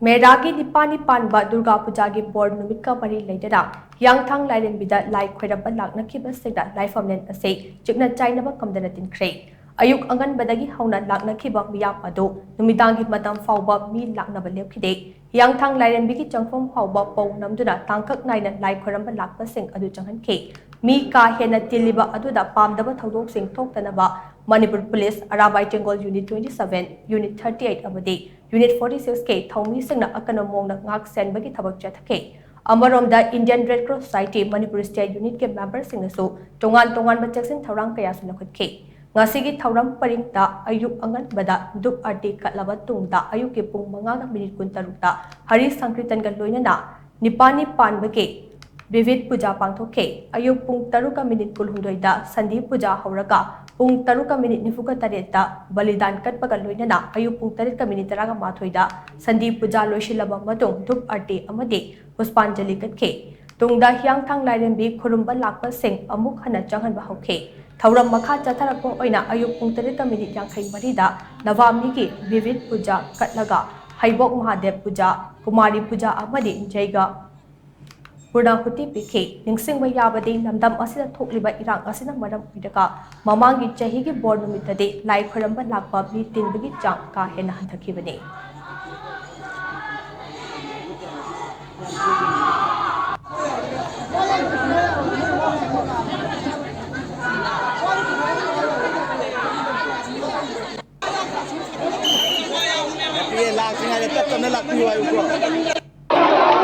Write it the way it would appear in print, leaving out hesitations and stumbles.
मेरागी निपानी पानबा दुर्गा पूजा की बोर्ड नुमित का मरी लेदना यांगथांग लाइरेंबिदा लाई खोरब लाखनखिबसिंदा लाइफमलेन असे चिकना चाइनबा कमदना तिनख्रे अयुक अंगनबदगी हौना लाखनखिबा मियाम अदो नुमिदांगी मतम फाउबा मी लाखनबा लेपखिदे यांगथांग लाइरेंबिगी चंगफम फाउबा पौ नमदुना तांकक नाइना लाई खोरब लाखपसिंग अदु चंगहनखे मी का हेना तिलिबा अदुदा पामदबा थौदोकसिंग थोक्तनबा Manipur police Arambai Tenggol unit 27 unit 38 अमदे यूनिट 46 के थौमी सिंगना अकन मोंगना ngak senbagi thabak chathake अमरोमदा Indian Red Cross Society Manipur state unit के मेंबर सिंगसु तोंगान तोंगान बचक्सिन थौरांग कया सुनखुतखे ngasi थौरांग परिंगता अयुक अंगन बदा दुप आर्टी कटलाबा तुंगदा अयुक के पुंग 5:36 हरि संकीर्तन का लोइनना निपानी पानबके विविध पूजा पांथोखे अयुक पुंग 6:16 संधि पूजा हौरगा पुंग 6:49 बलिदान कटपगा लोइनना अयुक पुंग 8:13 संधि पूजा लोइशिलबा मतुंग धूप आरती अमदे पुष्पांजलि कटखे तुंगदा हियांगथांग लाइरेंबी खुरुंबा लाकपा सिंग अमुक हना चंगहनबा हौखे थौरम मखा चथरपो ओइना अयुक पुंग 8:53 नवामी की विविध पूजा कटलगा हैबोक महादेव पूजा कुमारी पूजा अमदे जयगा पूर्णाहुति पिखे निंगसिंग याबदे लमदम असिदा थोकलिबा इरांग असिना मरम उइदका ममांगी चही की बोर्ड नुमितदे लाई खरंबा लाकपा मी तिनबगी चांग का हेना हंथखिबने ये लासिंग आले तक न लगती हुआ ऊपर